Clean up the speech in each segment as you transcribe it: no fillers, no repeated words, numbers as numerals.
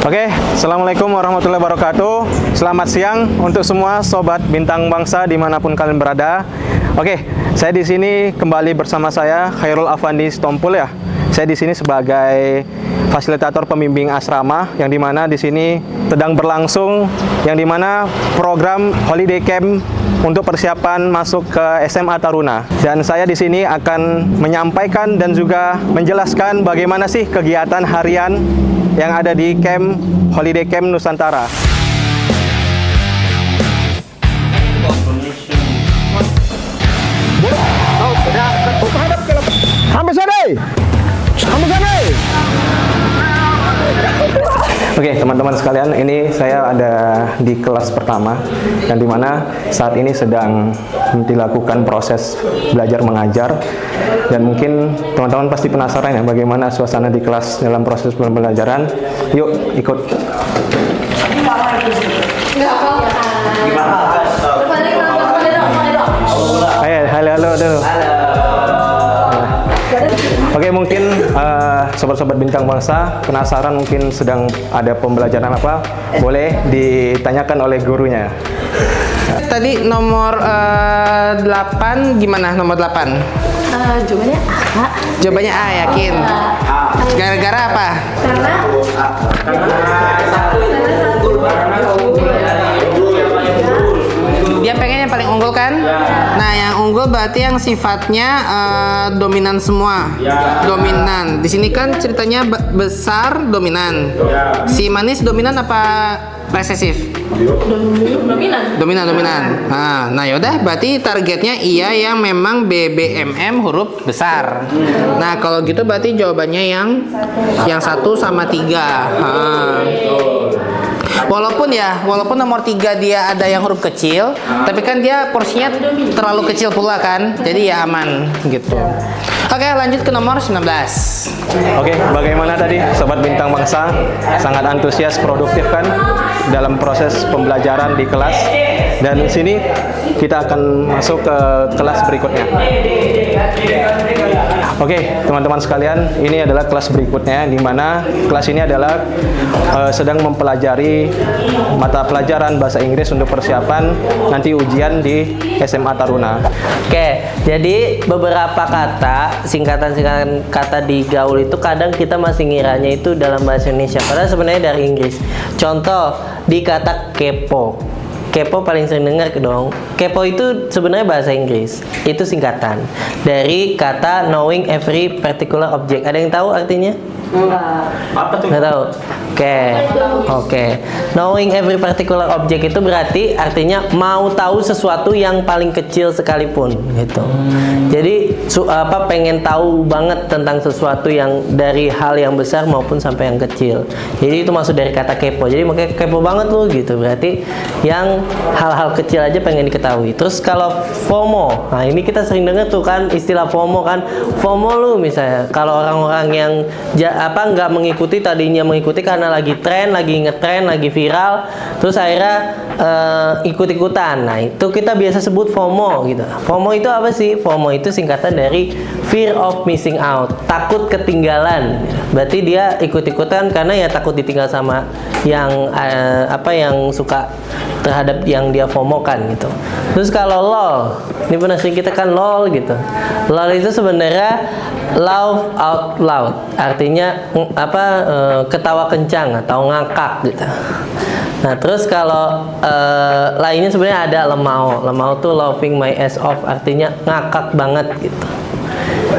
Oke, Assalamualaikum warahmatullahi wabarakatuh. Selamat siang untuk semua sobat Bintang Bangsa dimanapun kalian berada. Oke, saya di sini kembali bersama saya Khairul Afandi Stompul ya. Saya di sini sebagai fasilitator pembimbing asrama yang dimana di sini sedang berlangsung yang dimana program Holiday Camp untuk persiapan masuk ke SMA Taruna. Dan saya di sini akan menyampaikan dan juga menjelaskan bagaimana sih kegiatan harian yang ada di camp Holiday Camp Nusantara. Sampai sana. Sampai sana. Oke, teman-teman sekalian, ini saya ada di kelas pertama yang dimana saat ini sedang dilakukan proses belajar mengajar, dan mungkin teman-teman pasti penasaran ya bagaimana suasana di kelas dalam proses pembelajaran. Yuk ikut. Halo dulu. Oke, mungkin sobat-sobat Bintang Bangsa penasaran mungkin sedang ada pembelajaran apa, boleh ditanyakan oleh gurunya. Tadi nomor 8 gimana nomor 8? Jawabannya A. Jawabannya A, yakin? Gara-gara apa? Karena Dia pengen yang paling unggul kan? Nah, yang unggul berarti yang sifatnya dominan semua. Dominan. Di sini kan ceritanya besar dominan. Si manis dominan apa resesif? Dominan. Nah yaudah, berarti targetnya iya yang memang BBMM huruf besar. Nah kalau gitu berarti jawabannya yang 1 sama 3. Walaupun nomor 3 dia ada yang huruf kecil, tapi kan dia porsinya terlalu kecil pula kan, jadi ya aman gitu. Oke, lanjut ke nomor 19. Oke, bagaimana tadi Sobat Bintang Bangsa? Sangat antusias, produktif kan dalam proses pembelajaran di kelas. Dan di sini kita akan masuk ke kelas berikutnya. Oke, teman-teman sekalian, ini adalah kelas berikutnya, di mana kelas ini adalah sedang mempelajari mata pelajaran bahasa Inggris untuk persiapan nanti ujian di SMA Taruna. Oke, jadi beberapa kata, singkatan-singkatan kata di gaul itu kadang kita masih ngiranya itu dalam bahasa Indonesia, padahal sebenarnya dari Inggris. Contoh, di kata kepo. Kepo paling sering dengar dong. Kepo itu sebenarnya bahasa Inggris. Itu singkatan dari kata knowing every particular object. Ada yang tahu artinya? Apa tuh? Nggak tahu? Oke. Knowing every particular object itu berarti artinya mau tahu sesuatu yang paling kecil sekalipun gitu. Jadi pengen tahu banget tentang sesuatu yang dari hal yang besar maupun sampai yang kecil. Jadi itu maksud dari kata kepo. Jadi makanya kepo banget lu gitu. Berarti yang hal-hal kecil aja pengen diketahui. Terus kalau FOMO, nah ini kita sering dengar tuh kan istilah FOMO kan. FOMO lu misalnya kalau orang-orang yang nggak mengikuti, tadinya mengikuti karena lagi tren, lagi ngetren, lagi viral, terus akhirnya ikut-ikutan. Nah itu kita biasa sebut FOMO gitu. FOMO itu apa sih? FOMO itu singkatan dari fear of missing out, takut ketinggalan. Berarti dia ikut-ikutan karena ya takut ditinggal sama yang yang suka terhadap yang dia FOMO-kan gitu. Terus kalau LOL, ini pernah sering kita kan LOL gitu. LOL itu sebenarnya laugh out loud, artinya ketawa kencang atau ngakak gitu. Nah terus kalau lainnya sebenarnya ada lemau. Lemau tuh laughing my ass off, artinya ngakak banget gitu.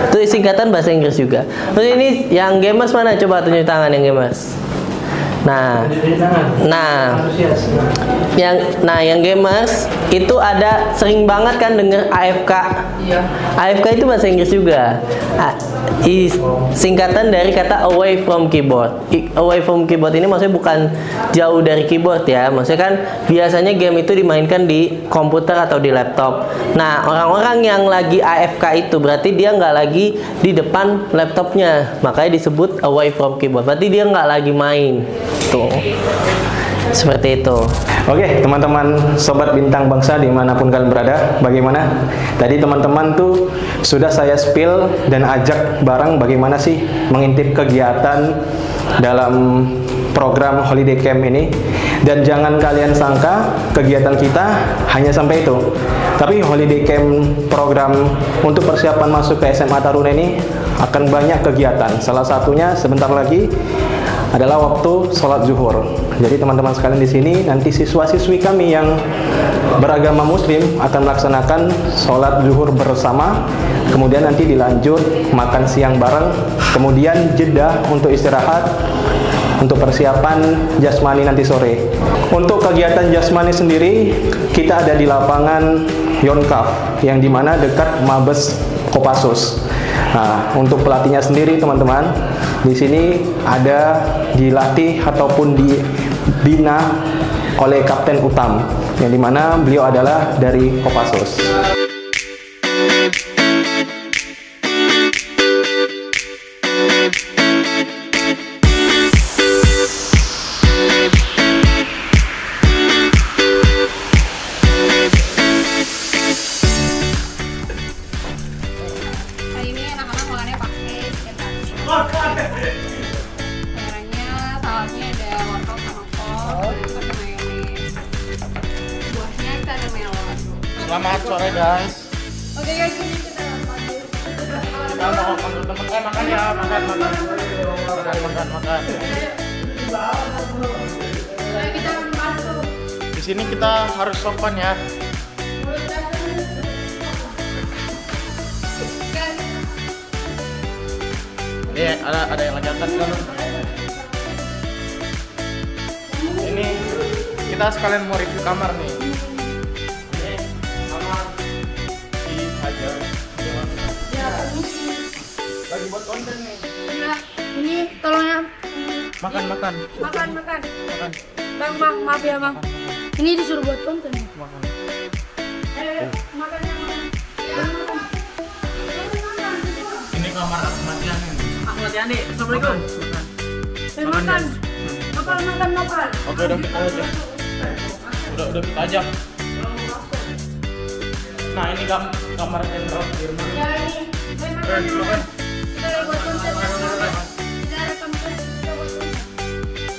Itu singkatan bahasa Inggris juga. Terus ini yang gamers mana? Coba tunjuk tangan yang gamers. Nah, yang gamers itu ada sering banget kan denger AFK. AFK itu bahasa Inggris juga. Singkatan dari kata away from keyboard. Away from keyboard ini maksudnya bukan jauh dari keyboard ya. Maksudnya kan biasanya game itu dimainkan di komputer atau di laptop. Nah, orang-orang yang lagi AFK itu berarti dia nggak lagi di depan laptopnya. Makanya disebut away from keyboard. Berarti dia nggak lagi main. Tuh. Seperti itu. Oke, teman-teman Sobat Bintang Bangsa dimanapun kalian berada, bagaimana? Tadi teman-teman tuh sudah saya spill dan ajak bareng bagaimana sih mengintip kegiatan dalam program holiday camp ini. Dan jangan kalian sangka kegiatan kita hanya sampai itu. Tapi holiday camp program untuk persiapan masuk ke SMA Taruna ini akan banyak kegiatan. Salah satunya sebentar lagi adalah waktu sholat zuhur. Jadi teman-teman sekalian di sini nanti siswa-siswi kami yang beragama Muslim akan melaksanakan sholat zuhur bersama. Kemudian nanti dilanjut makan siang bareng. Kemudian jeda untuk istirahat untuk persiapan jasmani nanti sore. Untuk kegiatan jasmani sendiri kita ada di lapangan Yonkaf yang dimana dekat Mabes Kopassus. Nah, untuk pelatihnya sendiri teman-teman, di sini ada dilatih ataupun dibina oleh Kapten Utam yang dimana beliau adalah dari Kopassus. Caranya saladnya ada wortel sama kol, terus ada mayones. Buahnya kita ada melon. Selamat sore guys. Oke guys, ini kita lanjut. Kita mau teman-teman makan ya, makan. Kita masuk. Di sini kita harus sopan ya. Ini ada yang lagi angkat kan? Ini kita sekalian mau review kamar nih. Ini kamar di Hajar. Lagi buat konten nih. Ya, ini tolongnya Makan. makan. Makan. Bang, maaf ya bang. Ini disuruh buat konten. Makan. Ayo, makannya makan. Ya, makan. Ini kamar Ahmad Yani. Ahmad Yani, assalamualaikum. Makan. Makan. Oke, udah kita aja. Udah kita ajak. Nah, ini kamar Endro di rumah. Ya ini, makan. Kita buat konten. Kita ada konten. Kita buat konten.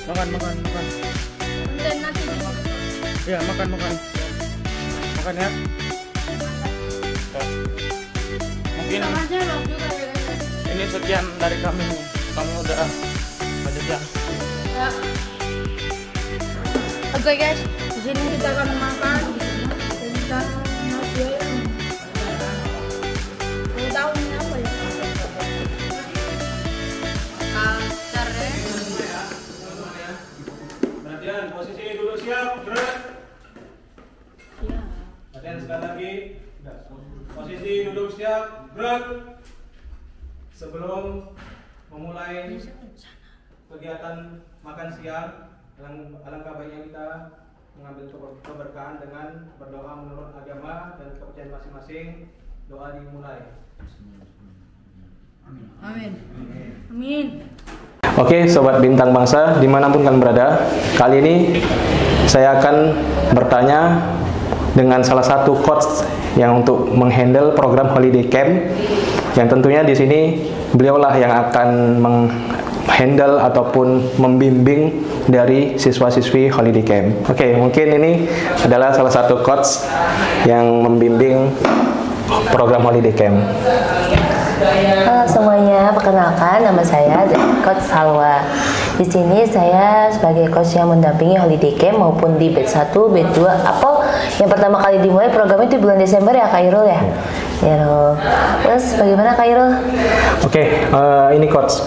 Makan. Konten nanti dimakan. Iya, makan. Makan ya. Oke. Mungkin Makannya loh juga ya guys. ini sekian dari kami. Kami udah banyak ya. Ya. Oke guys, di sini kita akan makan tentang nasi ayam. Mau tahu ini apa ya? Kasar ya. Perhatian, posisi duduk siap, gerak. Perhatian sekali lagi. Posisi duduk siap, gerak. Sebelum memulai kegiatan makan siang, alangkah baiknya kita mengambil keberkahan dengan berdoa menurut agama dan kepercayaan masing-masing. Doa dimulai. Amin. Oke, Sobat Bintang Bangsa, dimanapun kalian berada, kali ini saya akan bertanya dengan salah satu coach yang untuk menghandle program holiday camp, yang tentunya di sini beliaulah yang akan menghandle ataupun membimbing dari siswa-siswi holiday camp. Oke, mungkin ini adalah salah satu coach yang membimbing program holiday camp. Halo semuanya, perkenalkan nama saya Coach Salwa. Di sini saya sebagai coach yang mendampingi holiday camp maupun di batch 1, batch 2 atau yang pertama kali dimulai program itu bulan Desember ya Kak Irul ya. Terus bagaimana Kak Irul? Oke, ini coach.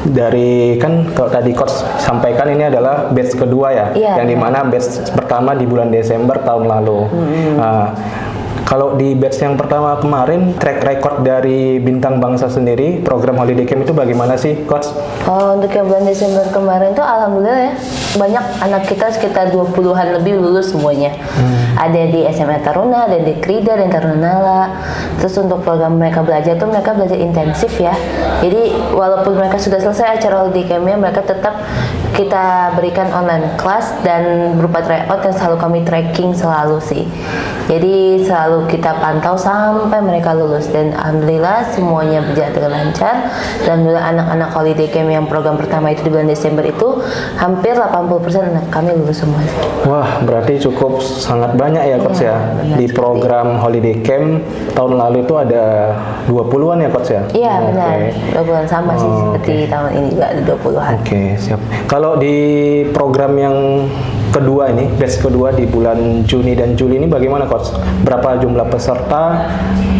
Dari kan kalau tadi coach sampaikan ini adalah batch kedua ya, Iya, yang dimana batch pertama di bulan Desember tahun lalu. Kalau di batch yang pertama kemarin, track record dari Bintang Bangsa sendiri, program holiday camp itu bagaimana sih, Coach? Oh, untuk yang bulan Desember kemarin tuh alhamdulillah ya, banyak anak kita sekitar 20-an lebih lulus semuanya. Ada di SMA Taruna, ada di Krida dan Taruna Nala. Terus untuk program mereka belajar tuh mereka belajar intensif ya. Jadi walaupun mereka sudah selesai acara holiday campnya, mereka tetap kita berikan online class dan berupa tryout yang selalu kami tracking selalu sih. Jadi selalu kita pantau sampai mereka lulus dan alhamdulillah semuanya berjalan dengan lancar. Dan alhamdulillah anak-anak holiday camp yang program pertama itu di bulan Desember itu hampir 80% anak kami lulus semua. Wah, berarti cukup sangat banyak ya Coach ya. Di program holiday camp tahun lalu itu ada 20-an ya Coach ya? Iya benar, 20-an sama sih seperti tahun ini juga ada 20-an. Oke, siap. Kalau di program yang kedua ini, batch kedua di bulan Juni dan Juli ini bagaimana Coach? Berapa jumlah peserta,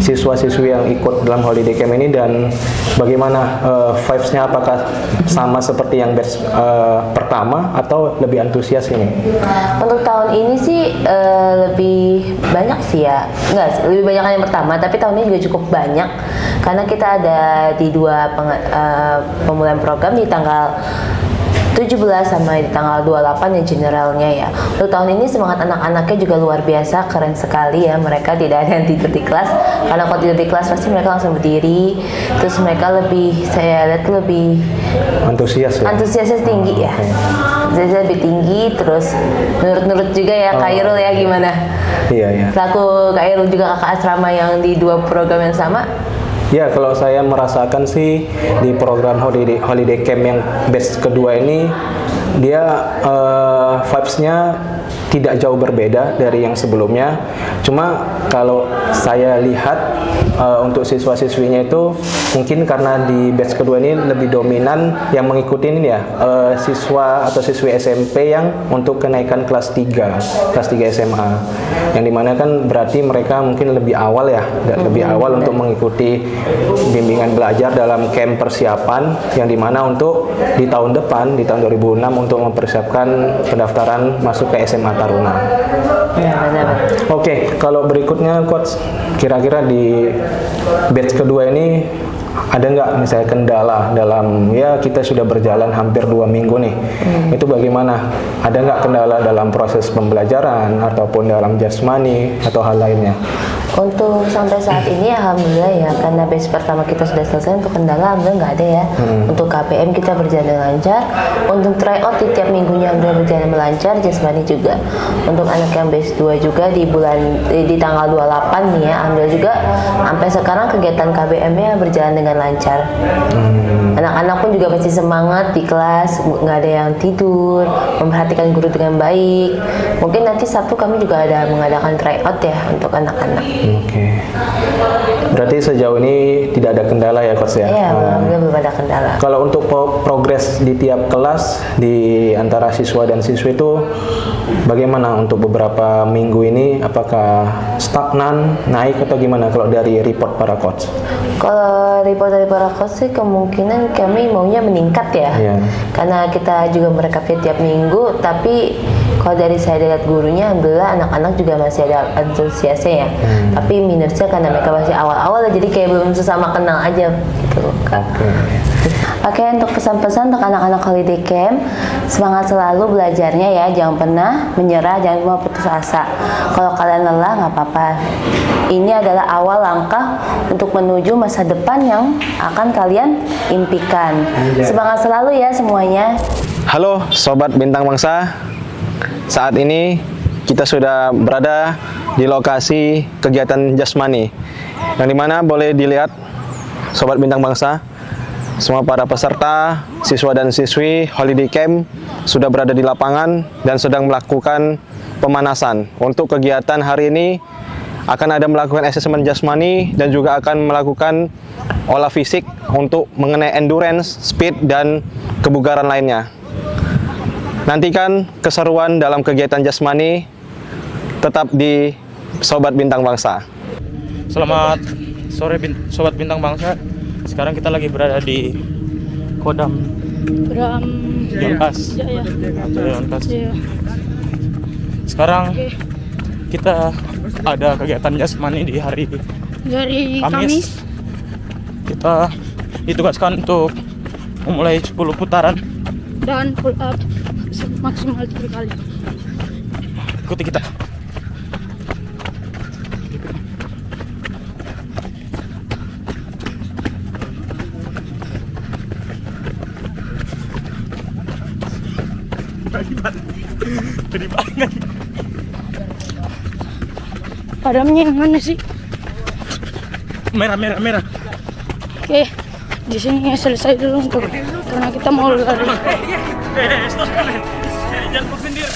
siswa-siswi yang ikut dalam holiday camp ini, dan bagaimana vibes-nya, apakah sama seperti yang batch pertama atau lebih antusias ini? Untuk tahun ini sih lebih banyak sih ya, enggak, lebih banyak yang pertama, tapi tahun ini juga cukup banyak karena kita ada di dua pemulihan program di tanggal 17 sampai di tanggal 28 ya generalnya ya. Untuk tahun ini semangat anak-anaknya juga luar biasa, keren sekali ya. Mereka tidak ada yang tidur di kelas, karena kalau tidur di kelas pasti mereka langsung berdiri. Terus mereka lebih, saya lihat lebih antusias ya? Antusiasnya tinggi ya. Jadi lebih tinggi, terus nurut-nurut juga ya Kak Irul ya, gimana? Iya, iya. Selaku Kak Irul juga kakak asrama yang di dua program yang sama. Ya, kalau saya merasakan sih di program holiday camp yang batch kedua ini, dia vibes-nya tidak jauh berbeda dari yang sebelumnya. Cuma kalau saya lihat untuk siswa-siswinya itu mungkin karena di batch kedua ini lebih dominan yang mengikuti ini ya, siswa atau siswi SMP yang untuk kenaikan kelas 3 SMA, yang dimana kan berarti mereka mungkin lebih awal ya, lebih awal untuk mengikuti bimbingan belajar dalam camp persiapan, yang dimana untuk di tahun depan, di tahun 2006 untuk mempersiapkan pendaftaran masuk ke SMA Taruna. Oke, kalau berikutnya Coach, kira-kira di batch kedua ini ada nggak misalnya kendala dalam, ya kita sudah berjalan hampir 2 minggu nih, itu bagaimana? Ada nggak kendala dalam proses pembelajaran ataupun dalam jasmani atau hal lainnya? Untuk sampai saat ini alhamdulillah ya, karena batch pertama kita sudah selesai, untuk kendala alhamdulillah nggak ada ya. Untuk KPM kita berjalan lancar, untuk tryout di tiap minggunya alhamdulillah berjalan lancar, jasmani juga. Untuk anak yang batch 2 juga di tanggal 28 nih ya, alhamdulillah juga sampai sekarang kegiatan KBM-nya berjalan dengan lancar. Anak-anak pun juga masih semangat di kelas, nggak ada yang tidur, memperhatikan guru dengan baik. Mungkin nanti Sabtu kami juga ada mengadakan tryout ya untuk anak-anak. Oke. Berarti sejauh ini tidak ada kendala ya Coach ya? Iya, belum ada kendala. Kalau untuk progres di tiap kelas di antara siswa dan siswi itu bagaimana untuk beberapa minggu ini? Apakah stagnan, naik atau gimana kalau dari report para coach? Kalau report dari para coach sih kemungkinan kami maunya meningkat ya. Iya. Karena kita juga merekapnya tiap minggu, tapi kalau dari saya lihat gurunya, alhamdulillah anak-anak juga masih ada antusiasnya ya. Tapi minusnya karena mereka masih awal-awal, jadi kayak belum sesama kenal aja gitu kan. Oke, untuk pesan-pesan untuk anak-anak holiday camp, semangat selalu belajarnya ya, jangan pernah menyerah, jangan mau putus asa. Kalau kalian lelah nggak apa-apa. Ini adalah awal langkah untuk menuju masa depan yang akan kalian impikan. Semangat selalu ya semuanya. Halo Sobat Bintang Bangsa, saat ini kita sudah berada di lokasi kegiatan jasmani, yang dimana boleh dilihat Sobat Bintang Bangsa, semua para peserta, siswa dan siswi holiday camp sudah berada di lapangan dan sedang melakukan pemanasan. Untuk kegiatan hari ini akan ada melakukan asesmen jasmani dan juga akan melakukan olah fisik untuk mengenai endurance, speed, dan kebugaran lainnya. Nantikan keseruan dalam kegiatan jasmani tetap di Sobat Bintang Bangsa. Selamat sore Sobat Bintang Bangsa. Sekarang kita lagi berada di Kodam Yonkas. Sekarang kita ada kegiatan jasmani di hari Kamis. Kita ditugaskan untuk memulai 10 putaran dan pull up maksimal 3 kali. Ikuti kita. Gede banget. Padamnya yang mana sih? Merah. Oke, di sini selesai dulu karena kita mau lari. Stop. Jangan bersindir.